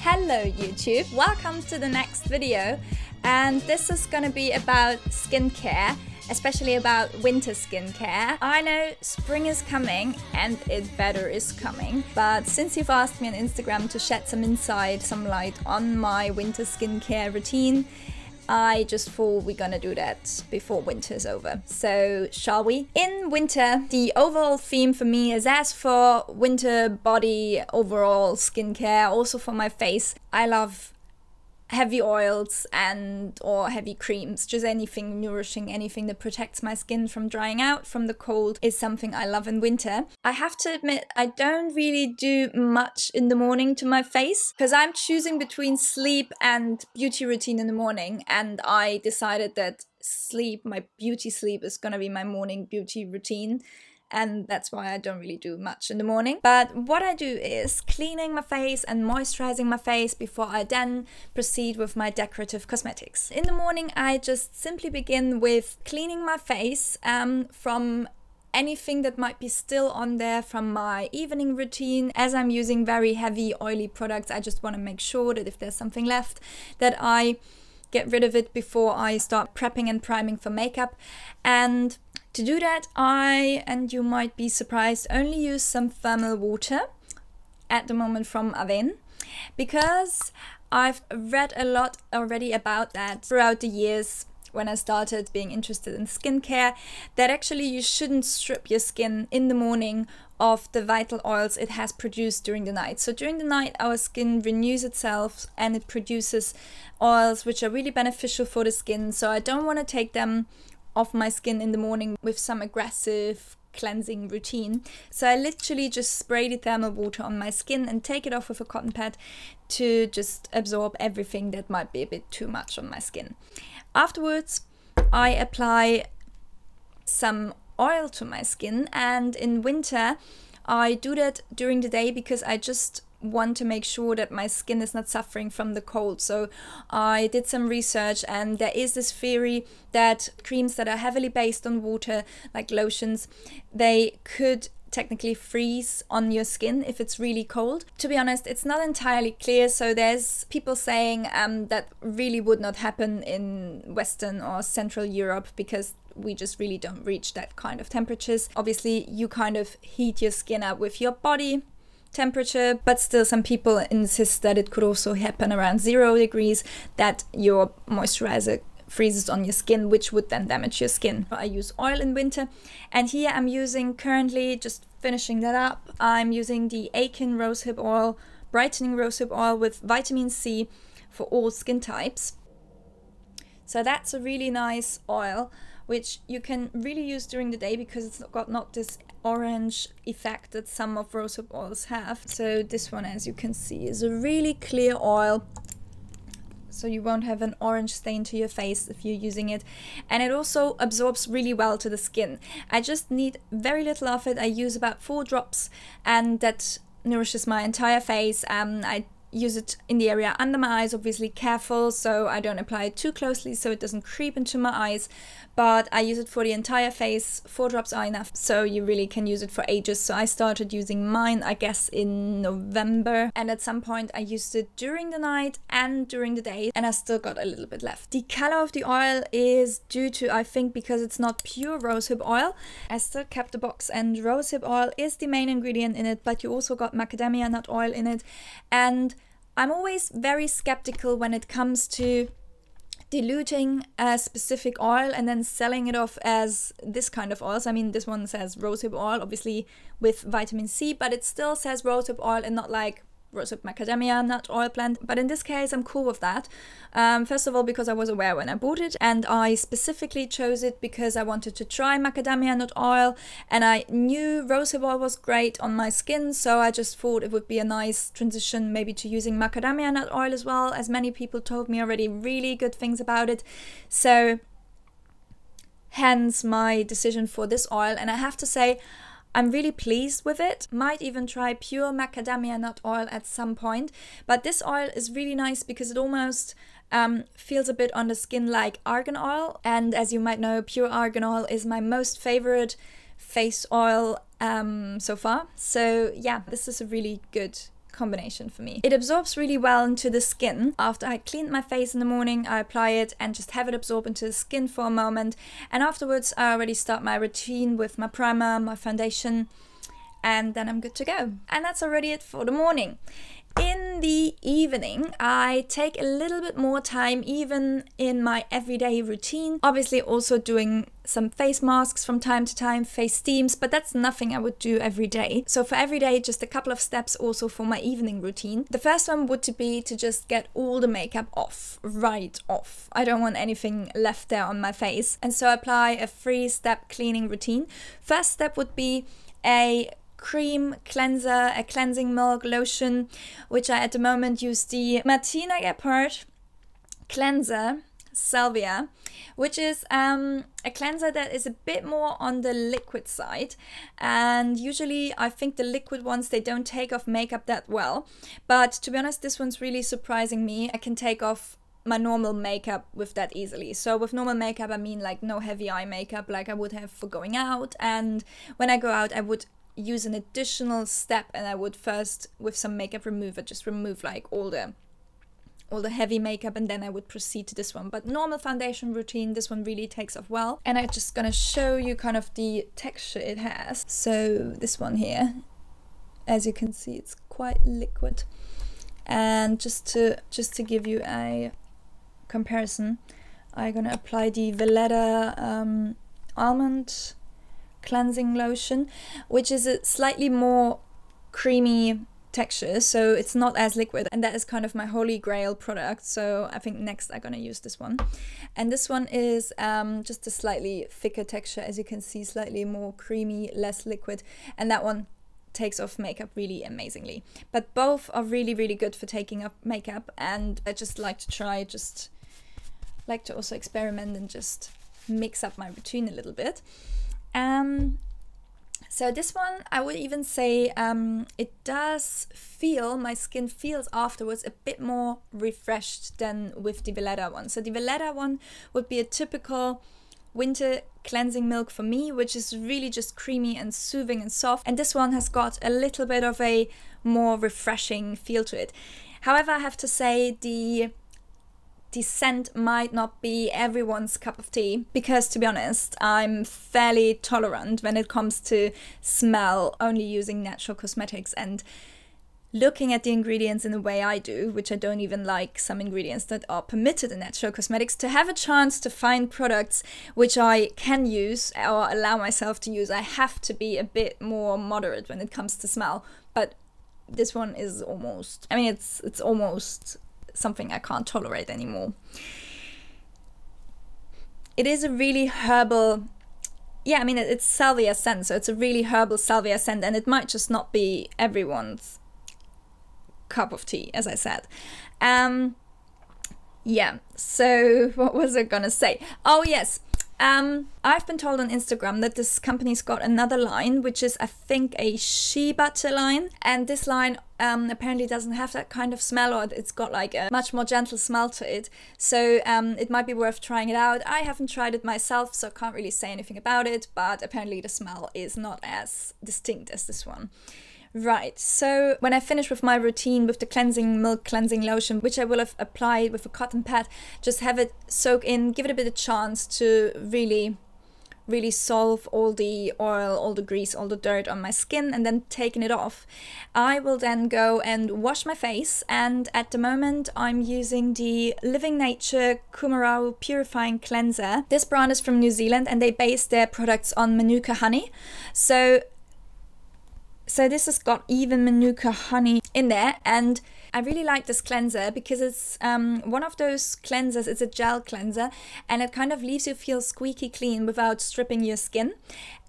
Hello YouTube, welcome to the next video, and this is gonna be about skincare, especially about winter skincare. I know spring is coming and it better is coming, but since you've asked me on Instagram to shed some insight, some light on my winter skincare routine, I just thought we're gonna do that before winter is over. So shall we? In winter, the overall theme for me is, as for winter body overall skincare, also for my face, I love heavy oils or heavy creams. Just anything nourishing, anything that protects my skin from drying out from the cold is something I love in winter. I have to admit, I don't really do much in the morning to my face because I'm choosing between sleep and beauty routine in the morning, and I decided that my beauty sleep is gonna be my morning beauty routine. And that's why I don't really do much in the morning. But what I do is cleaning my face and moisturizing my face before I then proceed with my decorative cosmetics. In the morning, I just simply begin with cleaning my face from anything that might be still on there from my evening routine. As I'm using very heavy oily products, I just want to make sure that if there's something left, that I get rid of it before I start prepping and priming for makeup. And to do that, and you might be surprised, only use some thermal water at the moment from Avène, because I've read a lot already about that throughout the years when I started being interested in skincare, that actually you shouldn't strip your skin in the morning of the vital oils it has produced during the night. So during the night, our skin renews itself and it produces oils which are really beneficial for the skin. So I don't want to take them off my skin in the morning with some aggressive cleansing routine. So I literally just spray the thermal water on my skin and take it off with a cotton pad to just absorb everything that might be a bit too much on my skin. Afterwards, I apply some oil to my skin, and in winter I do that during the day because I just want to make sure that my skin is not suffering from the cold. So I did some research, and there is this theory that creams that are heavily based on water, like lotions, they could technically freeze on your skin if it's really cold. To be honest, it's not entirely clear. So there's people saying that really would not happen in Western or Central Europe because we just really don't reach that kind of temperatures. Obviously, you kind of heat your skin up with your body temperature, but still some people insist that it could also happen around 0 degrees, that your moisturizer freezes on your skin, which would then damage your skin. I use oil in winter, and here I'm using, currently just finishing that up, I'm using the Akin rosehip oil, brightening rosehip oil with vitamin C for all skin types. So that's a really nice oil which you can really use during the day because it's got not this orange effect that some of rosehip oils have. So this one, as you can see, is a really clear oil, so you won't have an orange stain to your face if you're using it, and it also absorbs really well to the skin. I just need very little of it. I use about 4 drops, and that nourishes my entire face. I use it in the area under my eyes, obviously careful so I don't apply it too closely so it doesn't creep into my eyes, but I use it for the entire face. 4 drops are enough, so you really can use it for ages. So I started using mine, I guess, in November, and at some point I used it during the night and during the day, and I still got a little bit left. The color of the oil is due to, I think, because it's not pure rosehip oil. I still kept the box, and rosehip oil is the main ingredient in it, but you also got macadamia nut oil in it, and I'm always very skeptical when it comes to diluting a specific oil and then selling it off as this kind of oils. I mean, this one says rosehip oil, obviously with vitamin C, but it still says rosehip oil and not like rosehip macadamia nut oil blend. But in this case, I'm cool with that. First of all, because I was aware when I bought it, and I specifically chose it because I wanted to try macadamia nut oil, and I knew rosehip oil was great on my skin, so I just thought it would be a nice transition maybe to using macadamia nut oil as well, as many people told me already really good things about it. So hence my decision for this oil, and I have to say I'm really pleased with it. Might even try pure macadamia nut oil at some point, but this oil is really nice because it almost feels a bit on the skin like argan oil, and as you might know, pure argan oil is my most favorite face oil so far. So yeah, this is a really good combination for me. It absorbs really well into the skin. After I cleaned my face in the morning, I apply it and just have it absorb into the skin for a moment. And afterwards, I already start my routine with my primer, my foundation, and then I'm good to go. And that's already it for the morning. In the evening, I take a little bit more time even in my everyday routine. Obviously also doing some face masks from time to time, face steams, but that's nothing I would do every day. So for every day, just a couple of steps also for my evening routine. The first one would be to just get all the makeup off, right off. I don't want anything left there on my face. And so I apply a 3-step cleaning routine. First step would be a cream cleanser, a cleansing milk lotion, which I at the moment use the Martina Gephardt cleanser Salvia, which is a cleanser that is a bit more on the liquid side, and usually I think the liquid ones, they don't take off makeup that well, but to be honest, this one's really surprising me. I can take off my normal makeup with that easily. So with normal makeup I mean like no heavy eye makeup like I would have for going out, and when I go out I would use an additional step, and I would first with some makeup remover just remove like all the heavy makeup, and then I would proceed to this one. But normal foundation routine, this one really takes off well. And I'm just gonna show you kind of the texture it has. So this one here, as you can see, it's quite liquid. And just to give you a comparison, I'm gonna apply the Valletta almond cleansing lotion, which is a slightly more creamy texture, so it's not as liquid, and that is kind of my holy grail product. So I think next I'm gonna use this one, and this one is just a slightly thicker texture, as you can see, slightly more creamy, less liquid, and that one takes off makeup really amazingly. But both are really good for taking off makeup, and I just like to try, just like to also experiment and just mix up my routine a little bit. So this one, I would even say it does feel, my skin feels afterwards a bit more refreshed than with the Valletta one. So the Valletta one would be a typical winter cleansing milk for me, which is really just creamy and soothing and soft. And this one has got a little bit of a more refreshing feel to it. However, I have to say the scent might not be everyone's cup of tea, because to be honest, I'm fairly tolerant when it comes to smell, only using natural cosmetics and looking at the ingredients in the way I do, which I don't even like some ingredients that are permitted in natural cosmetics. To have a chance to find products which I can use or allow myself to use, I have to be a bit more moderate when it comes to smell. But this one is almost, I mean, it's almost something I can't tolerate anymore. It is a really herbal, yeah, I mean, it's salvia scent, so it's a really herbal salvia scent, and it might just not be everyone's cup of tea, as I said. Yeah, so what was I gonna say? Oh yes, I've been told on Instagram that this company's got another line, which is, I think, a shea butter line. And this line apparently doesn't have that kind of smell, or it's got like a much more gentle smell to it. So it might be worth trying it out. I haven't tried it myself, so I can't really say anything about it, but apparently the smell is not as distinct as this one. Right, so when I finish with my routine with the cleansing milk cleansing lotion, which I will have applied with a cotton pad, just have it soak in, give it a bit of chance to really solve all the oil, all the grease, all the dirt on my skin, and then taking it off. I will then go and wash my face, and at the moment I'm using the Living Nature Kumarau Purifying Cleanser. This brand is from New Zealand, and they base their products on Manuka honey. So this has got even Manuka honey in there, and I really like this cleanser because it's one of those cleansers, it's a gel cleanser, and it kind of leaves you feel squeaky clean without stripping your skin.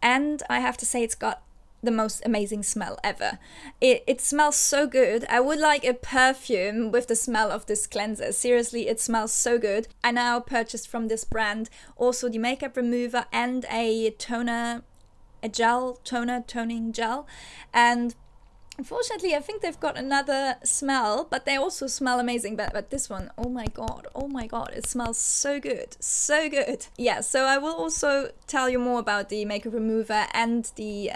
And I have to say, it's got the most amazing smell ever. It smells so good. I would like a perfume with the smell of this cleanser. Seriously, it smells so good. I now purchased from this brand also the makeup remover and a toner, a gel, toning gel, and Unfortunately, I think they've got another smell, but they also smell amazing. But this one, oh my god, it smells so good, so good. Yeah, so I will also tell you more about the makeup remover and the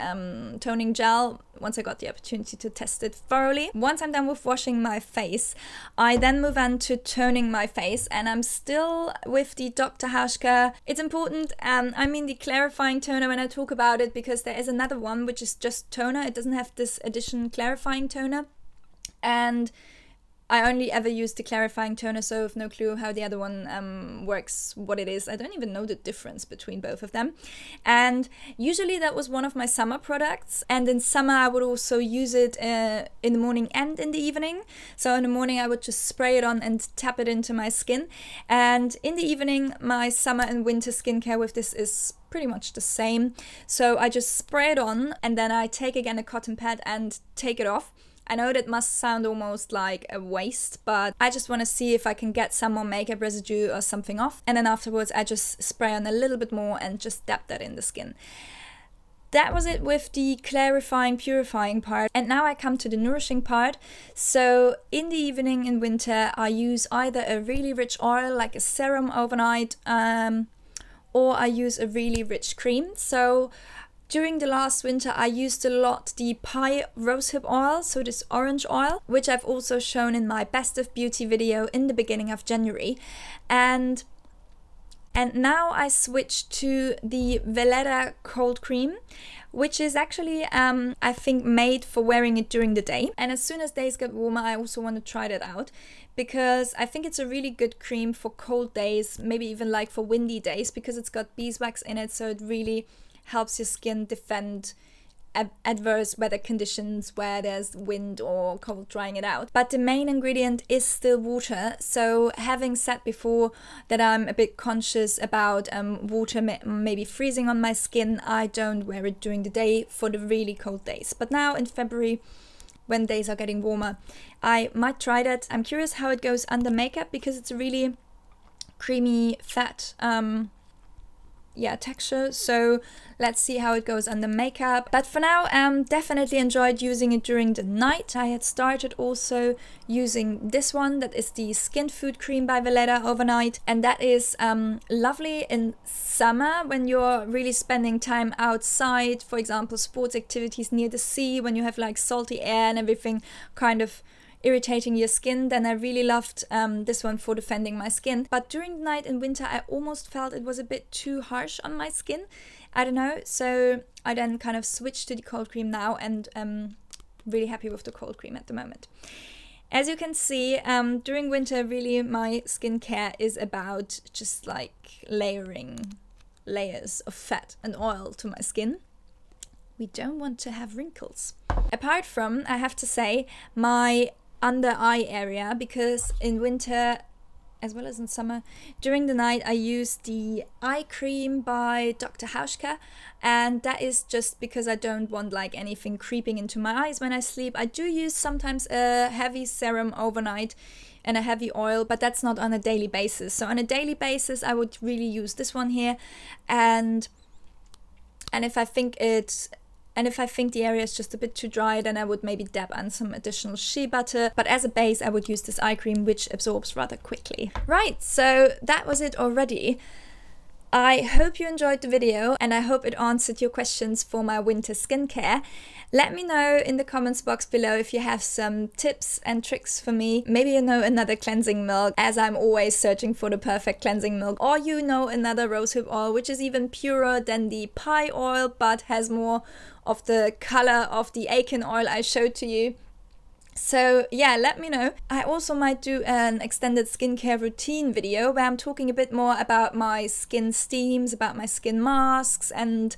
toning gel once I got the opportunity to test it thoroughly. Once I'm done with washing my face, I then move on to toning my face, and I'm still with the Dr. Hauschka. It's important, I mean the clarifying toner when I talk about it, because there is another one which is just toner. It doesn't have this addition clarifying toner, and I only ever use the clarifying toner, so I have no clue how the other one works, what it is. I don't even know the difference between both of them. And usually that was one of my summer products, and in summer I would also use it in the morning and in the evening. So in the morning I would just spray it on and tap it into my skin, and in the evening my summer and winter skincare with this is pretty much the same. So I just spray it on, and then I take again a cotton pad and take it off. I know that must sound almost like a waste, but I just want to see if I can get some more makeup residue or something off. And then afterwards I just spray on a little bit more and just dab that in the skin. That was it with the clarifying, purifying part. And now I come to the nourishing part. So in the evening in winter I use either a really rich oil like a serum overnight, or I use a really rich cream. So during the last winter I used a lot the pie rosehip oil, so this orange oil, which I've also shown in my Best of Beauty video in the beginning of January. And now I switched to the Veleda cold cream, which is actually I think made for wearing it during the day. And as soon as days get warmer I also want to try that out, because I think it's a really good cream for cold days, maybe even like for windy days, because it's got beeswax in it, so it really helps your skin defend adverse weather conditions where there's wind or cold drying it out. But the main ingredient is still water. So having said before that I'm a bit conscious about water maybe freezing on my skin, I don't wear it during the day for the really cold days. But now in February, when days are getting warmer, I might try that. I'm curious how it goes under makeup, because it's a really creamy fat texture, so let's see how it goes under makeup. But for now, definitely enjoyed using it during the night. I had started also using this one, that is the Skin Food Cream by Veleda overnight, and that is lovely in summer when you're really spending time outside, for example sports activities near the sea, when you have like salty air and everything kind of irritating your skin. Then I really loved this one for defending my skin. But during the night in winter I almost felt it was a bit too harsh on my skin. I don't know, so I then kind of switched to the cold cream now, and really happy with the cold cream at the moment. As you can see, during winter really my skincare is about just like layering layers of fat and oil to my skin. We don't want to have wrinkles. Apart from, I have to say, my under eye area, because in winter as well as in summer during the night I use the eye cream by Dr. Hauschka, and that is just because I don't want like anything creeping into my eyes when I sleep. I do use sometimes a heavy serum overnight and a heavy oil, but that's not on a daily basis. So on a daily basis I would really use this one here, and if I think the area is just a bit too dry, then I would maybe dab on some additional shea butter. But as a base, I would use this eye cream, which absorbs rather quickly. Right, so that was it already. I hope you enjoyed the video, and I hope it answered your questions for my winter skincare. Let me know in the comments box below if you have some tips and tricks for me. Maybe you know another cleansing milk, as I'm always searching for the perfect cleansing milk, or you know another rosehip oil which is even purer than the pie oil but has more of the color of the Aiken oil I showed to you. So yeah, let me know. I also might do an extended skincare routine video where I'm talking a bit more about my skin steams, about my skin masks, and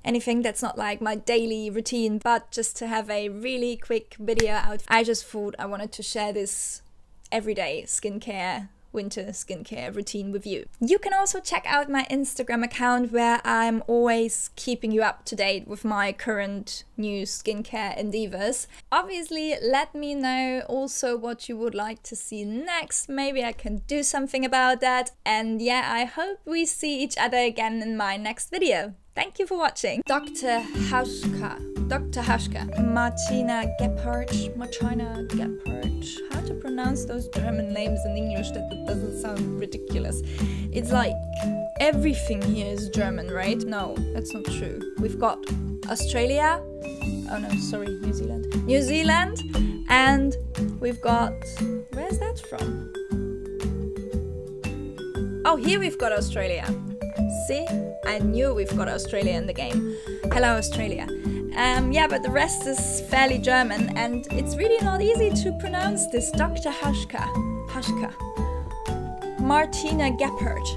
anything that's not like my daily routine, but just to have a really quick video out. I just thought I wanted to share this everyday skincare, winter skincare routine with you. You can also check out my Instagram account, where I'm always keeping you up to date with my current new skincare endeavors. Obviously, let me know also what you would like to see next. Maybe I can do something about that. And yeah, I hope we see each other again in my next video. Thank you for watching. Dr. Hauschka. Dr. Haschka. Martina Gebhardt. How to pronounce those German names in English that doesn't sound ridiculous? It's like everything here is German, right? No, that's not true. We've got Australia. Oh no, sorry, New Zealand. New Zealand. And we've got... Where's that from? Oh, here we've got Australia. See? I knew we've got Australia in the game. Hello, Australia. Yeah, but the rest is fairly German, and it's really not easy to pronounce this. Dr. Haschka. Martina Gebhardt.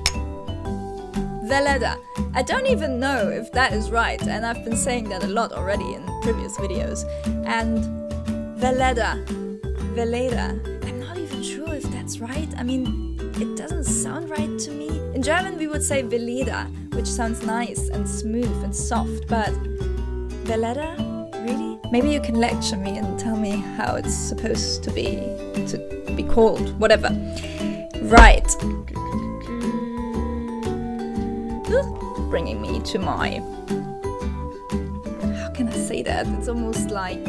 Veleda. I don't even know if that is right, and I've been saying that a lot already in previous videos. And Veleda. I'm not even sure if that's right. I mean, it doesn't sound right to me. In German we would say Veleda, which sounds nice and smooth and soft, but Veleda? Really? Maybe you can lecture me and tell me how it's supposed to be called. Whatever. Right. Bringing me to my... How can I say that? It's almost like...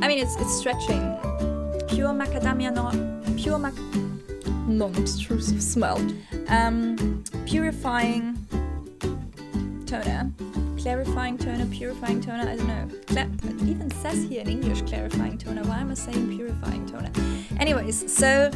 I mean, it's stretching. Pure macadamia nut. Non-obtrusive smell. Purifying toner. Clarifying toner, purifying toner, I don't know. It even says here in English clarifying toner. Why am I saying purifying toner? Anyways, so